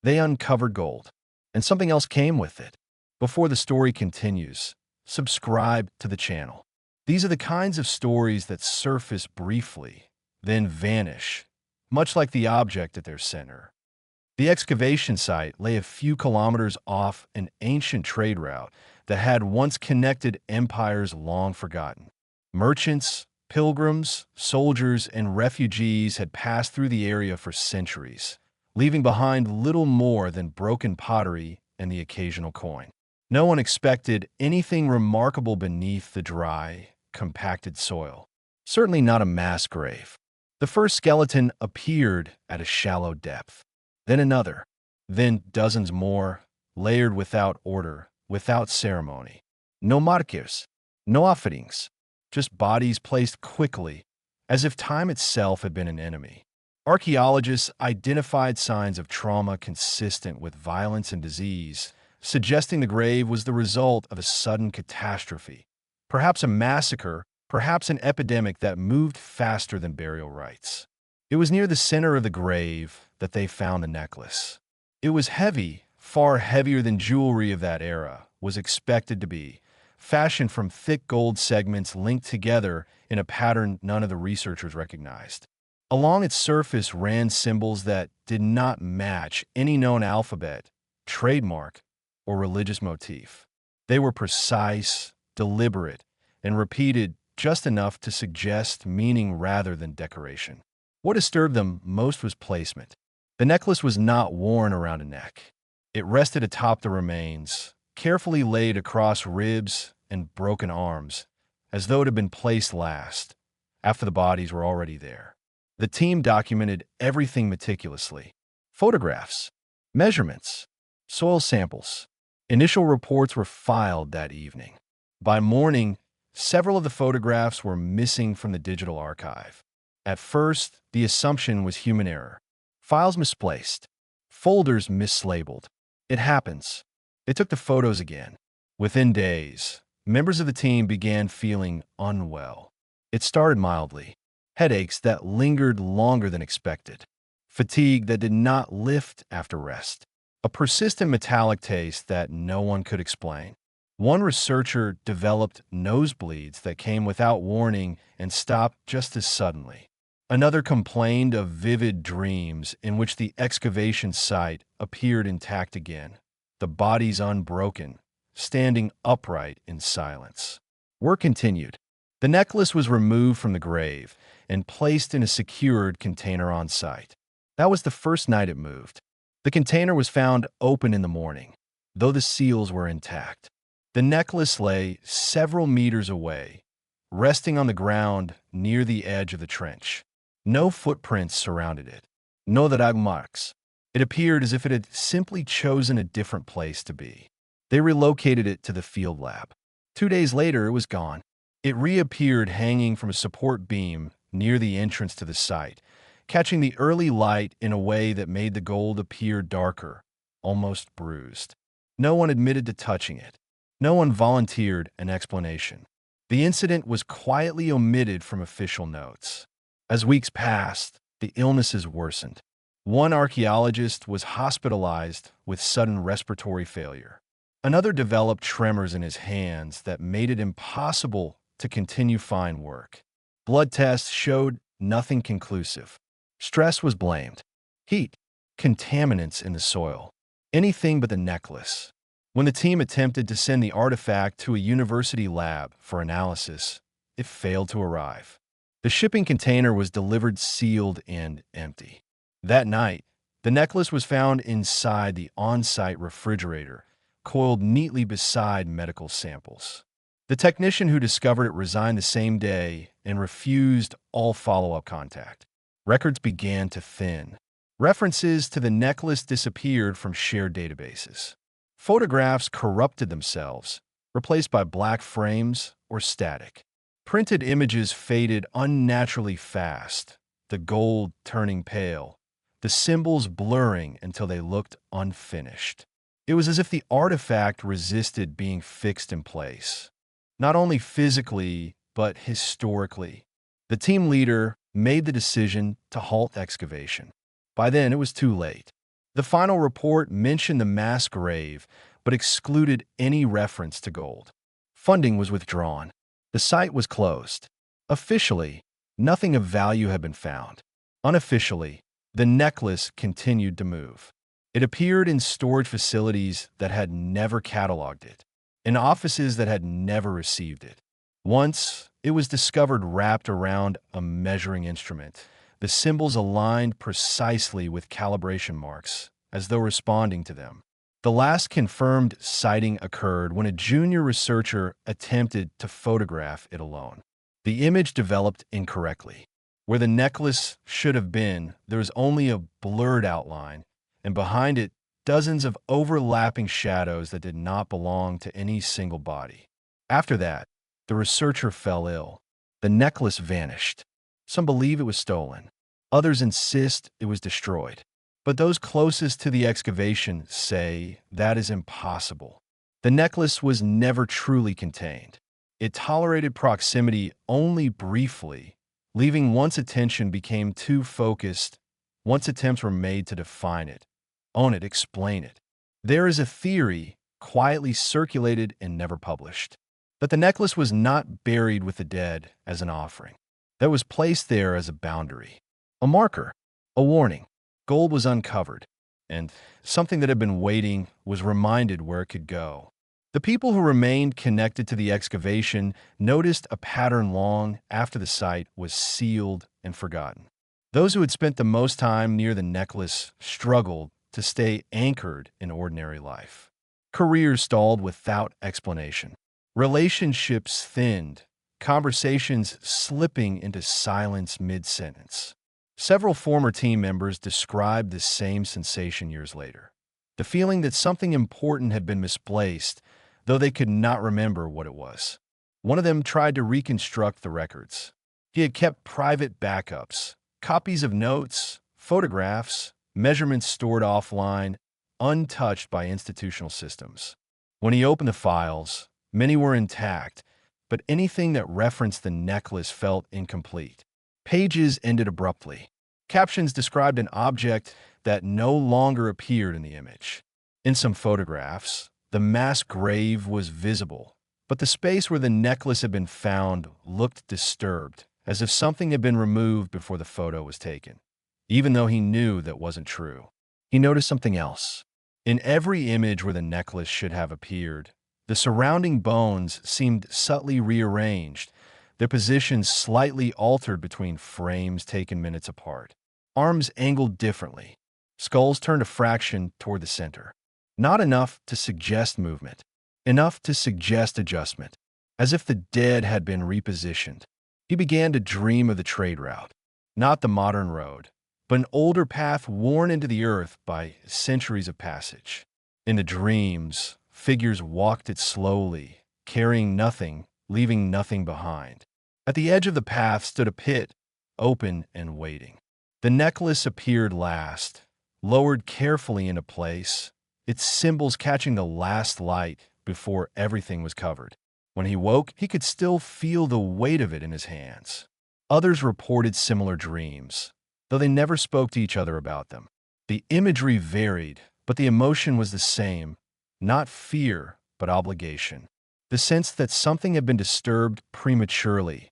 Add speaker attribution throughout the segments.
Speaker 1: They uncovered gold, and something else came with it. Before the story continues, subscribe to the channel. These are the kinds of stories that surface briefly, then vanish, much like the object at their center. The excavation site lay a few kilometers off an ancient trade route that had once connected empires long forgotten. Merchants, pilgrims, soldiers, and refugees had passed through the area for centuries, leaving behind little more than broken pottery and the occasional coin. No one expected anything remarkable beneath the dry, compacted soil. Certainly not a mass grave. The first skeleton appeared at a shallow depth. Then another. Then dozens more, layered without order, without ceremony. No markers, no offerings, just bodies placed quickly, as if time itself had been an enemy. Archaeologists identified signs of trauma consistent with violence and disease, suggesting the grave was the result of a sudden catastrophe, perhaps a massacre, perhaps an epidemic that moved faster than burial rites. It was near the center of the grave that they found the necklace. It was heavy, far heavier than jewelry of that era was expected to be, fashioned from thick gold segments linked together in a pattern none of the researchers recognized. Along its surface ran symbols that did not match any known alphabet, trademark, or religious motif. They were precise, deliberate, and repeated just enough to suggest meaning rather than decoration. What disturbed them most was placement. The necklace was not worn around a neck. It rested atop the remains, carefully laid across ribs and broken arms, as though it had been placed last, after the bodies were already there. The team documented everything meticulously. Photographs, measurements, soil samples. Initial reports were filed that evening. By morning, several of the photographs were missing from the digital archive. At first, the assumption was human error. Files misplaced, folders mislabeled. It happens. They took the photos again. Within days, members of the team began feeling unwell. It started mildly. Headaches that lingered longer than expected. Fatigue that did not lift after rest. A persistent metallic taste that no one could explain. One researcher developed nosebleeds that came without warning and stopped just as suddenly. Another complained of vivid dreams in which the excavation site appeared intact again, the bodies unbroken, standing upright in silence. Work continued. The necklace was removed from the grave and placed in a secured container on site. That was the first night it moved. The container was found open in the morning, though the seals were intact. The necklace lay several meters away, resting on the ground near the edge of the trench. No footprints surrounded it. No drag marks. It appeared as if it had simply chosen a different place to be. They relocated it to the field lab. 2 days later, it was gone. It reappeared hanging from a support beam near the entrance to the site, catching the early light in a way that made the gold appear darker, almost bruised. No one admitted to touching it. No one volunteered an explanation. The incident was quietly omitted from official notes. As weeks passed, the illnesses worsened. One archaeologist was hospitalized with sudden respiratory failure. Another developed tremors in his hands that made it impossible to continue fine work. Blood tests showed nothing conclusive. Stress was blamed. Heat, contaminants in the soil, anything but the necklace. When the team attempted to send the artifact to a university lab for analysis, it failed to arrive. The shipping container was delivered sealed and empty. That night, the necklace was found inside the on-site refrigerator, coiled neatly beside medical samples. The technician who discovered it resigned the same day and refused all follow-up contact. Records began to thin. References to the necklace disappeared from shared databases. Photographs corrupted themselves, replaced by black frames or static. Printed images faded unnaturally fast, the gold turning pale, the symbols blurring until they looked unfinished. It was as if the artifact resisted being fixed in place, not only physically, but historically. The team leader made the decision to halt excavation. By then, it was too late. The final report mentioned the mass grave, but excluded any reference to gold. Funding was withdrawn. The site was closed. Officially, nothing of value had been found. Unofficially, the necklace continued to move. It appeared in storage facilities that had never cataloged it, in offices that had never received it. Once, it was discovered wrapped around a measuring instrument, the symbols aligned precisely with calibration marks, as though responding to them. The last confirmed sighting occurred when a junior researcher attempted to photograph it alone. The image developed incorrectly. Where the necklace should have been, there was only a blurred outline, and behind it, dozens of overlapping shadows that did not belong to any single body. After that, the researcher fell ill. The necklace vanished. Some believe it was stolen. Others insist it was destroyed. But those closest to the excavation say that is impossible. The necklace was never truly contained. It tolerated proximity only briefly, leaving once attention became too focused, once attempts were made to define it, own it, explain it. There is a theory, quietly circulated and never published, that the necklace was not buried with the dead as an offering, that was placed there as a boundary, a marker, a warning. Gold was uncovered, and something that had been waiting was reminded where it could go. The people who remained connected to the excavation noticed a pattern long after the site was sealed and forgotten. Those who had spent the most time near the necklace struggled to stay anchored in ordinary life. Careers stalled without explanation. Relationships thinned, conversations slipping into silence mid-sentence. Several former team members described the same sensation years later. The feeling that something important had been misplaced, though they could not remember what it was. One of them tried to reconstruct the records. He had kept private backups, copies of notes, photographs, measurements stored offline, untouched by institutional systems. When he opened the files, many were intact, but anything that referenced the necklace felt incomplete. Pages ended abruptly. Captions described an object that no longer appeared in the image. In some photographs, the mass grave was visible, but the space where the necklace had been found looked disturbed, as if something had been removed before the photo was taken. Even though he knew that wasn't true, he noticed something else. In every image where the necklace should have appeared, the surrounding bones seemed subtly rearranged, their positions slightly altered between frames taken minutes apart. Arms angled differently, skulls turned a fraction toward the center. Not enough to suggest movement, enough to suggest adjustment, as if the dead had been repositioned. He began to dream of the trade route, not the modern road, but an older path worn into the earth by centuries of passage. In the dreams, figures walked it slowly, carrying nothing, leaving nothing behind. At the edge of the path stood a pit, open and waiting. The necklace appeared last, lowered carefully into place, its symbols catching the last light before everything was covered. When he woke, he could still feel the weight of it in his hands. Others reported similar dreams, though they never spoke to each other about them. The imagery varied, but the emotion was the same, not fear, but obligation. The sense that something had been disturbed prematurely,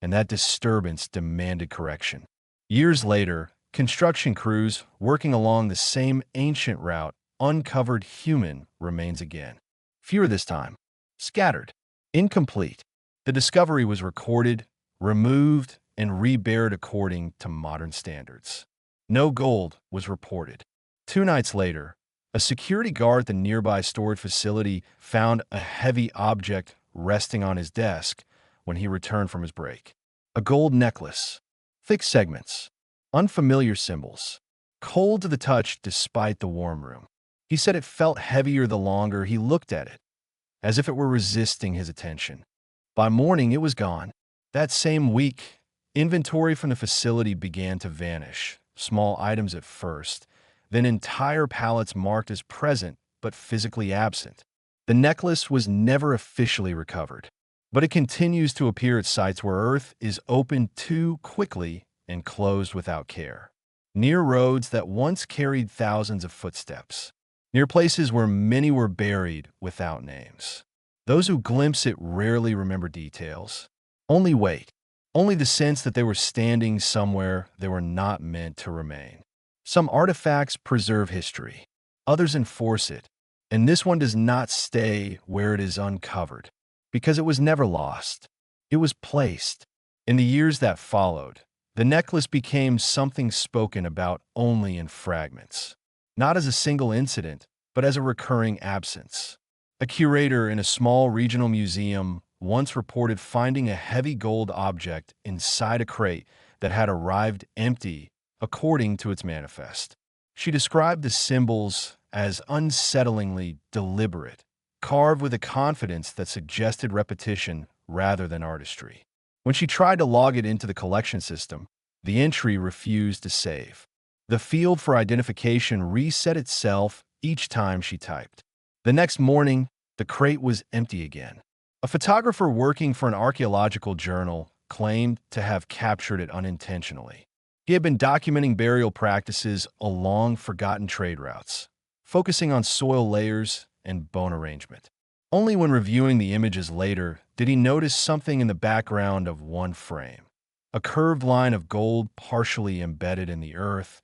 Speaker 1: and that disturbance demanded correction. Years later, construction crews working along the same ancient route uncovered human remains again. Fewer this time, scattered, incomplete. The discovery was recorded, removed, and reburied according to modern standards. No gold was reported. 2 nights later, a security guard at the nearby storage facility found a heavy object resting on his desk when he returned from his break. A gold necklace, thick segments, unfamiliar symbols, cold to the touch despite the warm room. He said it felt heavier the longer he looked at it, as if it were resisting his attention. By morning, it was gone. That same week, inventory from the facility began to vanish, small items at first, then entire pallets marked as present but physically absent. The necklace was never officially recovered, but it continues to appear at sites where Earth is opened too quickly and closed without care. near roads that once carried thousands of footsteps, near places where many were buried without names. Those who glimpse it rarely remember details, only weight, only the sense that they were standing somewhere they were not meant to remain. Some artifacts preserve history, others enforce it, and this one does not stay where it is uncovered, because it was never lost. It was placed. In the years that followed, the necklace became something spoken about only in fragments, not as a single incident, but as a recurring absence. A curator in a small regional museum once reported finding a heavy gold object inside a crate that had arrived empty according to its manifest. She described the symbols as unsettlingly deliberate, carved with a confidence that suggested repetition rather than artistry. When she tried to log it into the collection system, the entry refused to save. The field for identification reset itself each time she typed. The next morning, the crate was empty again. A photographer working for an archaeological journal claimed to have captured it unintentionally. He had been documenting burial practices along forgotten trade routes, focusing on soil layers and bone arrangement. Only when reviewing the images later did he notice something in the background of one frame. A curved line of gold partially embedded in the earth,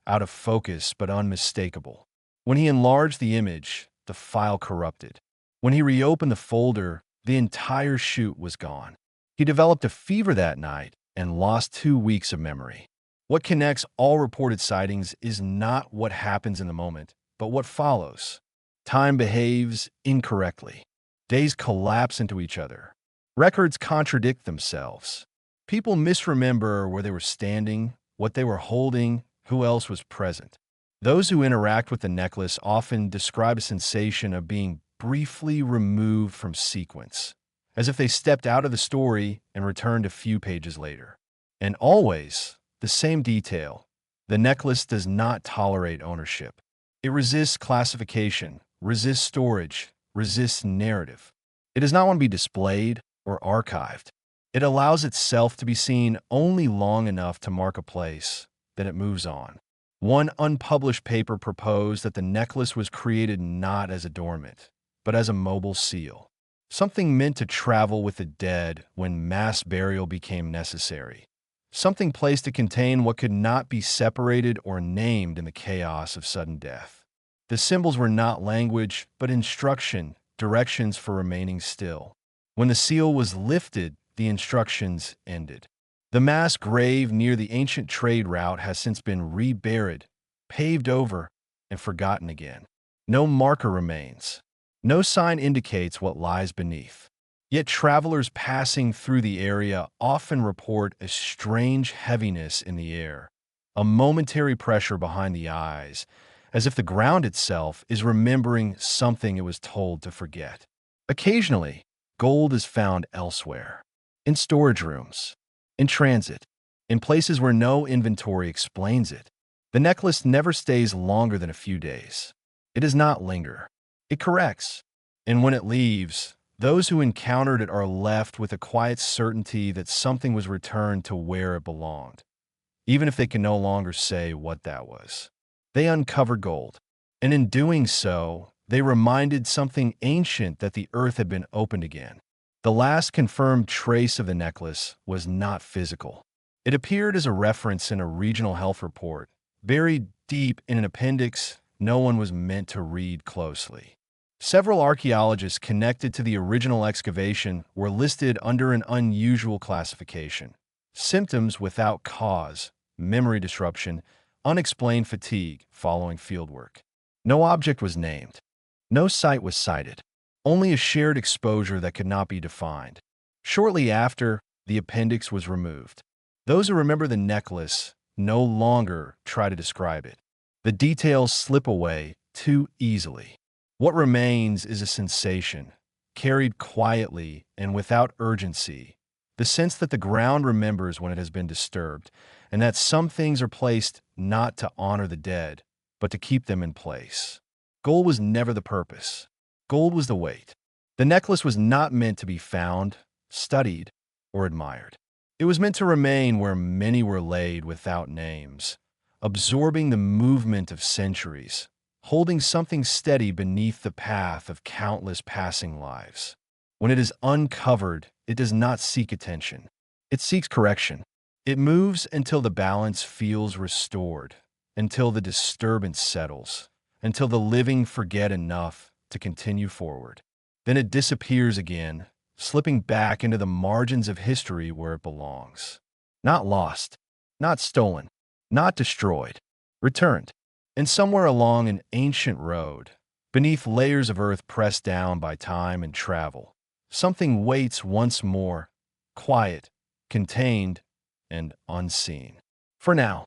Speaker 1: out of focus but unmistakable. When he enlarged the image, the file corrupted. When he reopened the folder, the entire shoot was gone. He developed a fever that night and lost 2 weeks of memory. What connects all reported sightings is not what happens in the moment, but what follows. Time behaves incorrectly. Days collapse into each other. Records contradict themselves. People misremember where they were standing, what they were holding, who else was present. Those who interact with the necklace often describe a sensation of being briefly removed from sequence, as if they stepped out of the story and returned a few pages later. And always, the same detail. The necklace does not tolerate ownership. It resists classification, resists storage, resists narrative. It does not want to be displayed or archived. It allows itself to be seen only long enough to mark a place, then it moves on. One unpublished paper proposed that the necklace was created not as adornment, but as a mobile seal, something meant to travel with the dead when mass burial became necessary, something placed to contain what could not be separated or named in the chaos of sudden death. The symbols were not language, but instruction, directions for remaining still. When the seal was lifted, the instructions ended. The mass grave near the ancient trade route has since been reburied, paved over, and forgotten again. No marker remains. No sign indicates what lies beneath. Yet travelers passing through the area often report a strange heaviness in the air, a momentary pressure behind the eyes, as if the ground itself is remembering something it was told to forget. Occasionally, gold is found elsewhere, in storage rooms, in transit, in places where no inventory explains it. The necklace never stays longer than a few days. It does not linger. It corrects. And when it leaves, those who encountered it are left with a quiet certainty that something was returned to where it belonged, even if they can no longer say what that was. They uncovered gold, and in doing so, they reminded something ancient that the earth had been opened again. The last confirmed trace of the necklace was not physical. It appeared as a reference in a regional health report, buried deep in an appendix no one was meant to read closely. Several archaeologists connected to the original excavation were listed under an unusual classification: symptoms without cause, memory disruption, unexplained fatigue following fieldwork. No object was named. No site was cited. Only a shared exposure that could not be defined. Shortly after, the appendix was removed. Those who remember the necklace no longer try to describe it. The details slip away too easily. What remains is a sensation, carried quietly and without urgency, the sense that the ground remembers when it has been disturbed, and that some things are placed not to honor the dead, but to keep them in place. Gold was never the purpose. Gold was the weight. The necklace was not meant to be found, studied, or admired. It was meant to remain where many were laid without names, absorbing the movement of centuries, holding something steady beneath the path of countless passing lives. When it is uncovered, it does not seek attention. It seeks correction. It moves until the balance feels restored, until the disturbance settles, until the living forget enough to continue forward. Then it disappears again, slipping back into the margins of history where it belongs. Not lost, not stolen, not destroyed, returned. And somewhere along an ancient road, beneath layers of earth pressed down by time and travel, something waits once more, quiet, contained, and unseen. For now,